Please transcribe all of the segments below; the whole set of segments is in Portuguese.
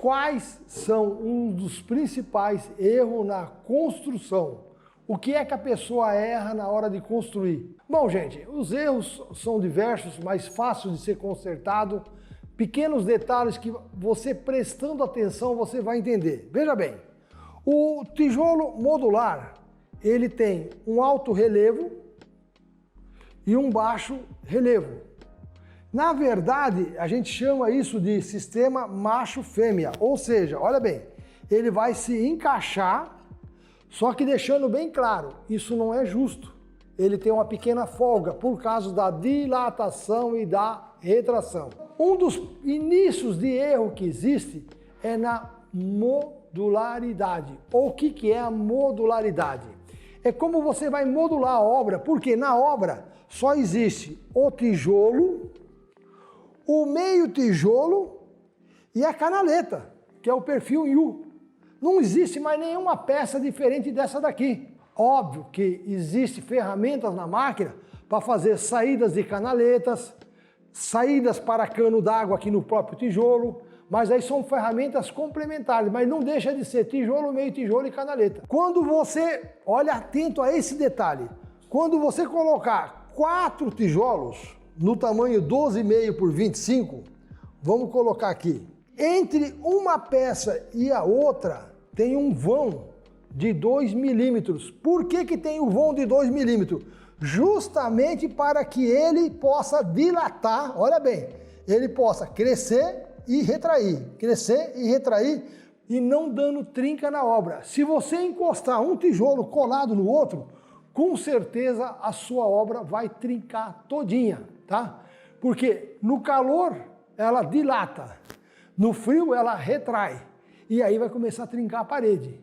Quais são um dos principais erros na construção? O que é que a pessoa erra na hora de construir? Bom, gente, os erros são diversos, mas fáceis de ser consertado. Pequenos detalhes que você prestando atenção você vai entender. Veja bem, o tijolo modular, ele tem um alto relevo e um baixo relevo. Na verdade, a gente chama isso de sistema macho-fêmea, ou seja, olha bem, ele vai se encaixar, só que deixando bem claro, isso não é justo. Ele tem uma pequena folga por causa da dilatação e da retração. Um dos inícios de erro que existe é na modularidade. O que é a modularidade? É como você vai modular a obra, porque na obra só existe o tijolo, o meio tijolo e a canaleta, que é o perfil em U. Não existe mais nenhuma peça diferente dessa daqui. Óbvio que existem ferramentas na máquina para fazer saídas de canaletas, saídas para cano d'água aqui no próprio tijolo, mas aí são ferramentas complementares, mas não deixa de ser tijolo, meio tijolo e canaleta. Quando você, olha atento a esse detalhe, quando você colocar 4 tijolos no tamanho 12,5 por 25, vamos colocar aqui, entre uma peça e a outra tem um vão de 2 milímetros. Por que tem o vão de 2 milímetros? Justamente para que ele possa dilatar, olha bem, ele possa crescer e retrair e não dando trinca na obra. Se você encostar um tijolo colado no outro, com certeza a sua obra vai trincar todinha, tá? Porque no calor ela dilata, no frio ela retrai e aí vai começar a trincar a parede.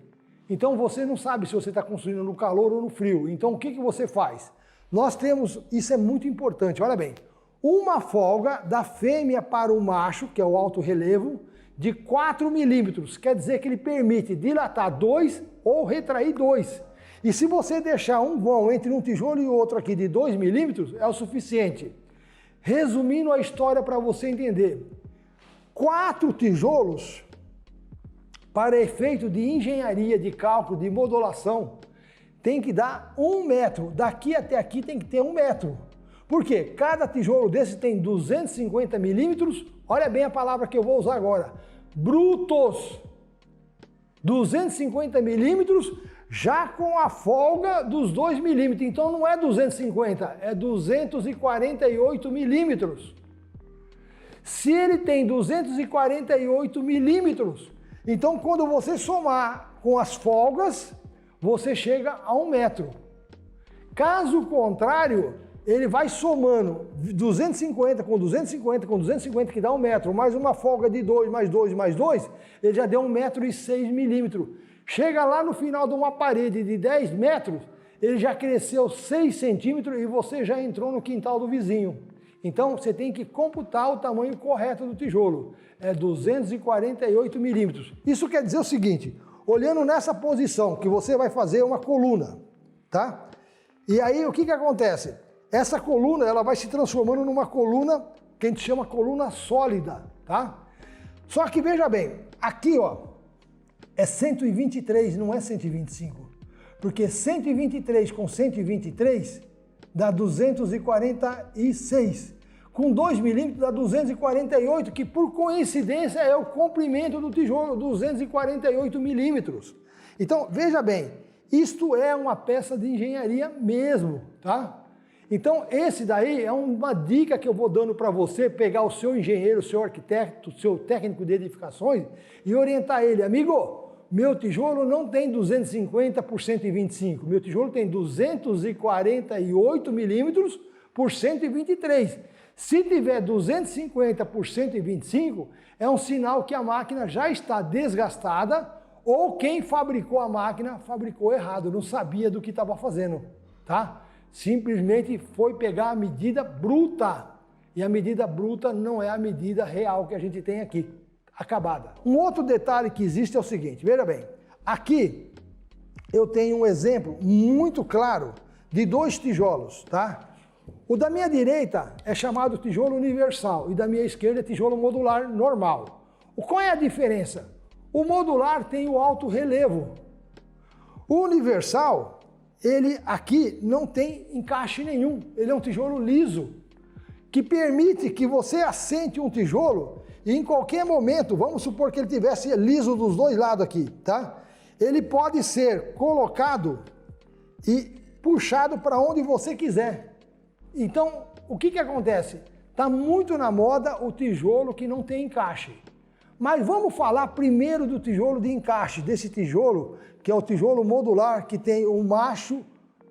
Então você não sabe se você está construindo no calor ou no frio. Então o que você faz? Nós temos, isso é muito importante, olha bem, uma folga da fêmea para o macho, que é o alto relevo, de 4 milímetros. Quer dizer que ele permite dilatar 2 ou retrair 2. E se você deixar um vão entre um tijolo e outro aqui de 2 milímetros, é o suficiente. Resumindo a história para você entender, 4 tijolos, para efeito de engenharia, de cálculo, de modulação, tem que dar 1 metro. Daqui até aqui tem que ter 1 metro. Por quê? Cada tijolo desse tem 250 milímetros, olha bem a palavra que eu vou usar agora, brutos. 250 milímetros, já com a folga dos 2 milímetros. Então não é 250, é 248 milímetros. Se ele tem 248 milímetros, então quando você somar com as folgas, você chega a 1 metro. Caso contrário, ele vai somando 250 com 250 com 250, que dá 1 metro, mais uma folga de 2, mais 2, mais 2, ele já deu 1,06 milímetros. Chega lá no final de uma parede de 10 metros, ele já cresceu 6 centímetros e você já entrou no quintal do vizinho. Então você tem que computar o tamanho correto do tijolo, é 248 milímetros. Isso quer dizer o seguinte, olhando nessa posição que você vai fazer uma coluna, tá? E aí o que acontece? Essa coluna ela vai se transformando numa coluna que a gente chama coluna sólida, tá? Só que veja bem, aqui ó, é 123, não é 125. Porque 123 com 123 dá 246. Com 2 milímetros dá 248, que por coincidência é o comprimento do tijolo, 248 milímetros. Então, veja bem, isto é uma peça de engenharia mesmo, tá? Então, esse daí é uma dica que eu vou dando para você, pegar o seu engenheiro, o seu arquiteto, o seu técnico de edificações e orientar ele. Amigo, meu tijolo não tem 250 por 125, meu tijolo tem 248 milímetros por 123. Se tiver 250 por 125, é um sinal que a máquina já está desgastada ou quem fabricou a máquina fabricou errado, não sabia do que estava fazendo, tá? Simplesmente foi pegar a medida bruta. E a medida bruta não é a medida real que a gente tem aqui, acabada. Um outro detalhe que existe é o seguinte, veja bem, aqui eu tenho um exemplo muito claro de 2 tijolos, tá? O da minha direita é chamado tijolo universal e da minha esquerda é tijolo modular normal. Qual é a diferença? O modular tem o alto relevo. O universal, ele aqui não tem encaixe nenhum. Ele é um tijolo liso, que permite que você assente um tijolo e em qualquer momento, vamos supor que ele tivesse liso dos dois lados aqui, tá? Ele pode ser colocado e puxado para onde você quiser. Então, o que acontece? Está muito na moda o tijolo que não tem encaixe. Mas vamos falar primeiro do tijolo de encaixe, desse tijolo que é o tijolo modular, que tem o macho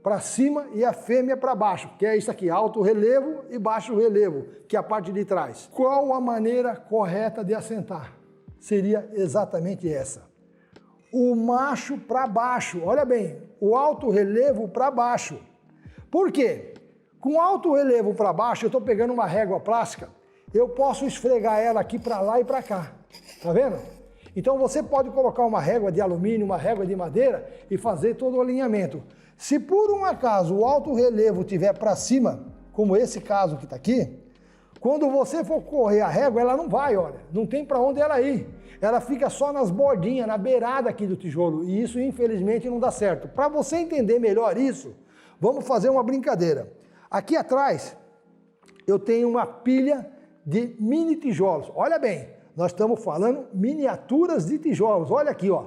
para cima e a fêmea para baixo, que é isso aqui, alto relevo e baixo relevo, que é a parte de trás. Qual a maneira correta de assentar? Seria exatamente essa. O macho para baixo, olha bem, o alto relevo para baixo. Por quê? Com alto relevo para baixo, eu estou pegando uma régua plástica, eu posso esfregar ela aqui para lá e para cá, tá vendo? Então você pode colocar uma régua de alumínio, uma régua de madeira e fazer todo o alinhamento. Se por um acaso o alto relevo estiver para cima, como esse caso que está aqui, quando você for correr a régua, ela não vai, olha, não tem para onde ela ir. Ela fica só nas bordinhas, na beirada aqui do tijolo, e isso infelizmente não dá certo. Para você entender melhor isso, vamos fazer uma brincadeira. Aqui atrás eu tenho uma pilha de mini tijolos, olha bem, nós estamos falando miniaturas de tijolos, olha aqui, ó.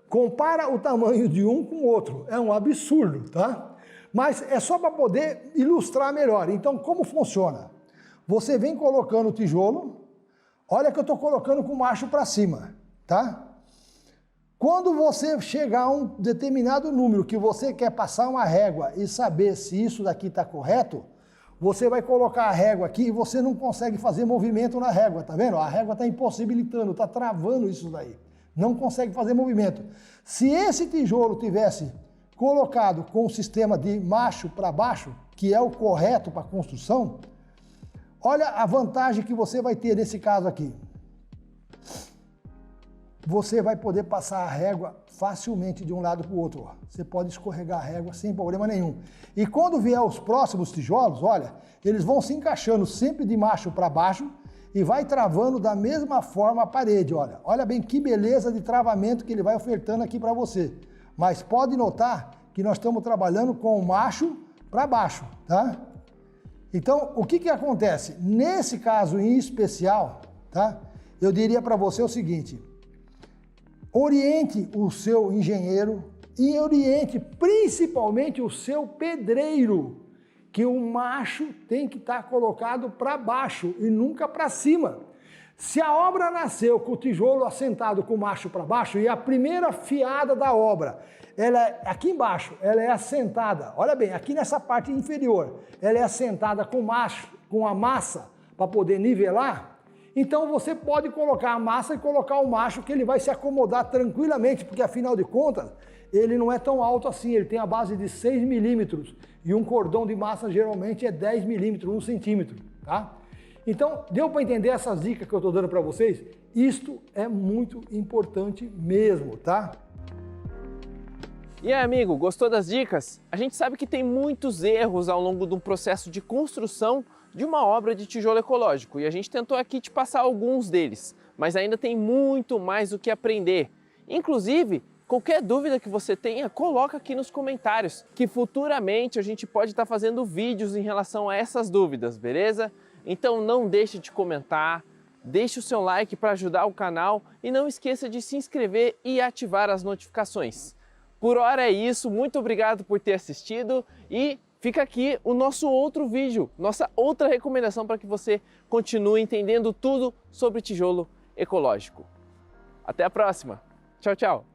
Compara o tamanho de um com o outro, é um absurdo, tá? Mas é só para poder ilustrar melhor. Então, como funciona? Você vem colocando o tijolo, olha que eu estou colocando com o macho para cima, tá? Quando você chegar a um determinado número que você quer passar uma régua e saber se isso daqui está correto, você vai colocar a régua aqui e você não consegue fazer movimento na régua, tá vendo? A régua está impossibilitando, está travando isso daí. Não consegue fazer movimento. Se esse tijolo tivesse colocado com o sistema de macho para baixo, que é o correto para a construção, olha a vantagem que você vai ter nesse caso aqui. Você vai poder passar a régua facilmente de um lado para o outro. Ó. Você pode escorregar a régua sem problema nenhum. E quando vier os próximos tijolos, olha, eles vão se encaixando sempre de macho para baixo e vai travando da mesma forma a parede, olha. Olha bem que beleza de travamento que ele vai ofertando aqui para você. Mas pode notar que nós estamos trabalhando com o macho para baixo, tá? Então, o que acontece? Nesse caso em especial, tá? Eu diria para você o seguinte: oriente o seu engenheiro e oriente principalmente o seu pedreiro, que o macho tem que estar colocado para baixo e nunca para cima. Se a obra nasceu com o tijolo assentado com o macho para baixo e a primeira fiada da obra, ela é aqui embaixo, ela é assentada, olha bem, aqui nessa parte inferior, ela é assentada com macho, com a massa para poder nivelar, então você pode colocar a massa e colocar o macho que ele vai se acomodar tranquilamente, porque afinal de contas, ele não é tão alto assim, ele tem a base de 6 milímetros e um cordão de massa geralmente é 10 milímetros, 1 centímetro, tá? Então, deu para entender essas dicas que eu estou dando para vocês? Isto é muito importante mesmo, tá? E aí, amigo, gostou das dicas? A gente sabe que tem muitos erros ao longo de um processo de construção de uma obra de tijolo ecológico e a gente tentou aqui te passar alguns deles, mas ainda tem muito mais o que aprender. Inclusive, qualquer dúvida que você tenha, coloca aqui nos comentários, que futuramente a gente pode estar fazendo vídeos em relação a essas dúvidas, beleza? Então não deixe de comentar, deixe o seu like para ajudar o canal e não esqueça de se inscrever e ativar as notificações. Por hora é isso, muito obrigado por ter assistido e fica aqui o nosso outro vídeo, nossa outra recomendação para que você continue entendendo tudo sobre tijolo ecológico. Até a próxima. Tchau, tchau.